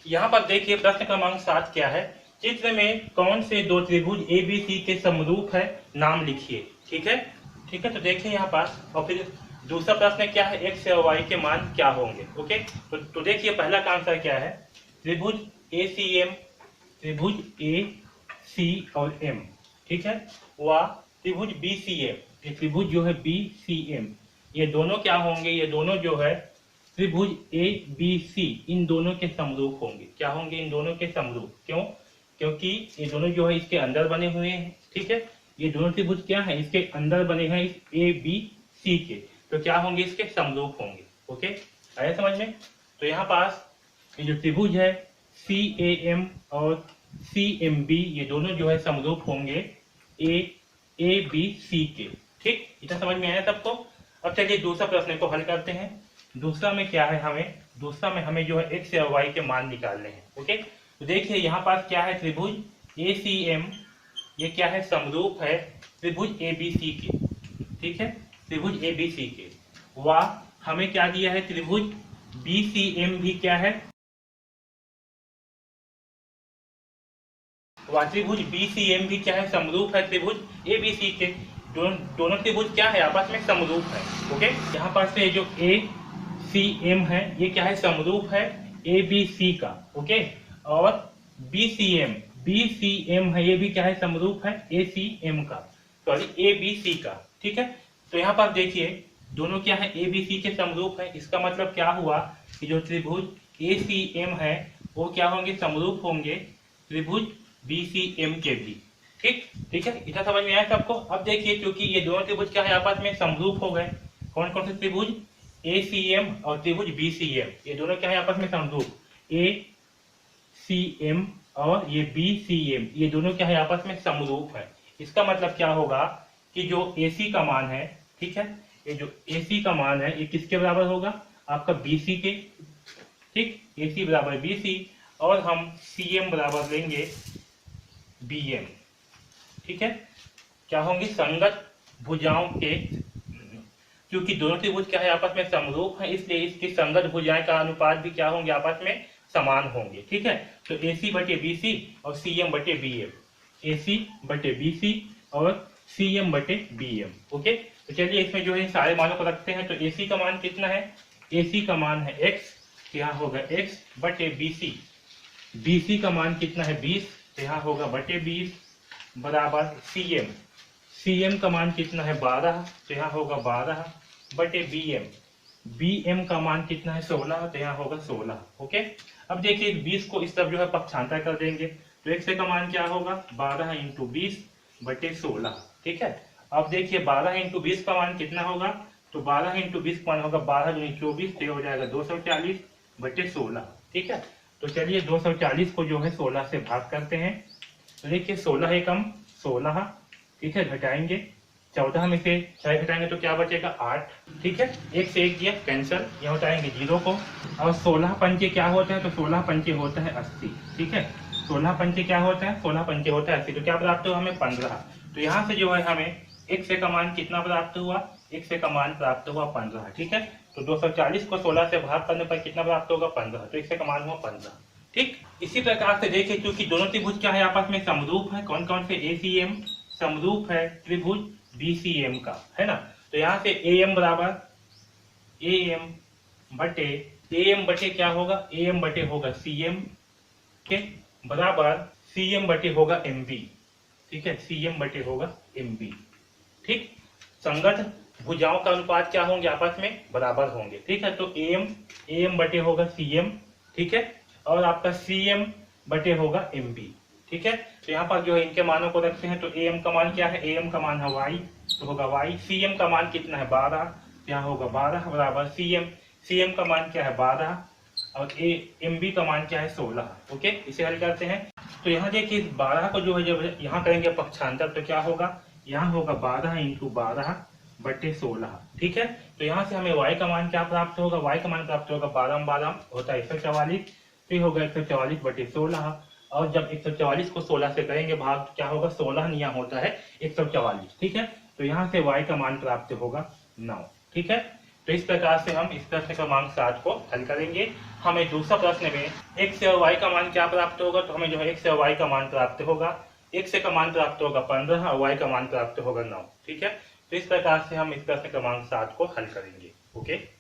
यहाँ पर देखिए प्रश्न क्रमांक 7 क्या है। चित्र में कौन से दो त्रिभुज एबीसी के समरूप है, नाम लिखिए। ठीक है, ठीक है। तो देखिए यहाँ पास, और फिर दूसरा प्रश्न क्या है, एक्स और वाई के मान क्या होंगे। ओके, तो देखिए पहला का आंसर क्या है, त्रिभुज ए सी एम, त्रिभुज ए सी और एम, ठीक है, व त्रिभुज बी सी एम, ये त्रिभुज जो है बी सी एम, ये दोनों क्या होंगे, ये दोनों जो है त्रिभुज ए बी सी, इन दोनों के समरूप होंगे। क्या होंगे, इन दोनों के समरूप। क्यों, क्योंकि ये दोनों जो है इसके अंदर बने हुए हैं। ठीक है, ये दोनों त्रिभुज क्या है, इसके अंदर बने हैं, इस ए बी सी के, तो क्या होंगे, इसके समरूप होंगे। ओके, आया समझ में। तो यहाँ पास ये जो त्रिभुज है सी ए एम और सी एम बी, ये दोनों जो है समरूप होंगे ए बी सी के। ठीक, इतना समझ में आया सबको। अब चलिए दूसरा प्रश्न को हल करते हैं। दूसरा में क्या है, दूसरा में हमें जो है एक्स और वाई के मान निकालने हैं। ओके, तो देखिए यहाँ पास क्या है, त्रिभुज ए सी एम, ये क्या है, समरूप है त्रिभुज ए बी सी के। ठीक है, त्रिभुज ए बी सी के। व हमें क्या दिया है, त्रिभुज बी सी एम भी क्या है, त्रिभुज बी सी एम भी क्या है, समरूप है त्रिभुज ए बी सी के। दोनों त्रिभुज क्या है, आपस में समरूप है। ओके, यहाँ पर से जो ए सी एम है, ये क्या है, समरूप है ए बी सी का। ओके, और बी सी एम है, ये भी क्या है, समरूप है ए सी एम का, सॉरी ए बी सी का। ठीक है, तो यहाँ पर देखिए दोनों क्या है, ए बी सी के समरूप है। इसका मतलब क्या हुआ कि जो त्रिभुज ए सी एम है वो क्या होंगे, समरूप होंगे त्रिभुज बी सी एम के भी। ठीक, ठीक है, इतना समझ में आया सबको। अब देखिए क्योंकि ये दोनों त्रिभुज क्या है, आपस में समरूप हो गए। कौन कौन से त्रिभुज, ए सी एम और त्रिभुज बी सी एम, ये दोनों क्या है, आपस में समरूप। ए सी एम और ये बी सी एम, ये दोनों क्या है, आपस में समरूप है। इसका मतलब क्या होगा कि जो ए सी का मान है, ठीक है, ये जो ए सी का मान है ये किसके बराबर होगा, आपका बी सी के। ठीक, ए सी बराबर बी सी, और हम सी एम बराबर लेंगे बी एम। ठीक है, क्या होंगे, संगत भुजाओं के, क्योंकि दोनों त्रिभुज क्या है, आपस में समरूप है, इसलिए इसकी संगत भुजाएं का अनुपात भी क्या होंगे, आपस में समान होंगे। ठीक है, तो ए सी बटे बी सी और सी एम बटे बी एम, ए सी बटे बी सी और सी एम बटे बी एम। ओके, तो चलिए इसमें जो है सारे मानों को रखते हैं। तो ए सी का मान कितना है, ए सी का मान है एक्स, यहाँ होगा एक्स बटे बी सी। बी सी का मान कितना है 20, तो यहाँ होगा बटे 20 बराबर सी एम। सी एम का मान कितना है 12, तो यहाँ होगा 12 बटे बी एम। बी एम का मान कितना है 16, तो यहाँ होगा 16। ओके, अब देखिए 20 को इस तरफ जो है पक्षांतर कर देंगे, तो एक्स का मान क्या होगा, 12 इंटू 20 बटे 16। ठीक है, अब देखिए 12 इंटू 20 का मान कितना होगा, तो 12 इंटू 20 का मान होगा 12 दूनी 24, तो ये हो जाएगा 240 बटे 16। ठीक है, तो चलिए 240 को जो है 16 से भाग करते हैं। तो देखिए 16 एकम 16, ठीक है, घटाएंगे 14 में से 6 घटाएंगे तो क्या बचेगा 8। ठीक है, एक से एक दिया कैंसल, यहाँ हटाएंगे 0 को, और 16 पंचे क्या होता है, तो 16 पंचे होता है 80। ठीक है, 16 पंचे क्या होता है, 16 पंचे होता है 80, तो क्या प्राप्त हुआ हमें 15। तो यहाँ से जो है हमें x का मान कितना प्राप्त हुआ, x का मान प्राप्त हुआ 15। ठीक है, तो 240 को 16 से भाग करने पर कितना प्राप्त होगा 15, तो x का मान हुआ 15। ठीक, इसी प्रकार से देखिए क्योंकि दोनों त्रिभुज क्या है, आपस में समरूप है। कौन कौन से, ए सी एम समरूप है त्रिभुज बी सी एम का, है ना। तो यहाँ से ए एम बराबर ए एम बटे क्या होगा, ए एम बटे होगा सी एम के बराबर सी एम बटे होगा एम बी। ठीक है, सी एम बटे होगा एम बी। ठीक, संगत भुजाओं का अनुपात क्या होंगे, आपस में बराबर होंगे। ठीक है, तो ए एम बटे होगा सी एम, ठीक है, और आपका सी एम बटे होगा एम बी। ठीक है, तो यहाँ पर जो है इनके मानों को रखते हैं। तो ए एम का मान क्या है, ए एम का मान है वाई, तो होगा वाई। सी एम का मान कितना है 12, तो यहाँ होगा 12 बराबर सी एम का मान क्या है 12, और एम बी का मान क्या है 16। ओके, इसे हल करते हैं। तो यहाँ देखिए 12 को जो है जब यहाँ करेंगे पक्षांतर, तो क्या होगा, यहाँ होगा 12 इंटू 12 बटे 16। ठीक है, तो यहाँ से हमें y का मान क्या प्राप्त होगा, y का मान प्राप्त होगा 12 12 होता है 144, तो होगा 144 बटे 16। और जब 144 को 16 से करेंगे भाग, तो क्या होगा 16 निया होता है 144। ठीक है, तो यहाँ से y का मान प्राप्त होगा 9। ठीक है, तो इस प्रकार से हम इस प्रश्न क्रमांक 7 को हल करेंगे। हमें दूसरा प्रश्न में x और y का मान क्या प्राप्त होगा, तो हमें जो है x और y का मान प्राप्त होगा। x का मान प्राप्त होगा 15 और y का मान प्राप्त होगा 9। ठीक है, तो इस प्रकार से हम इस प्रश्न क्रमांक 7 को हल करेंगे। ओके।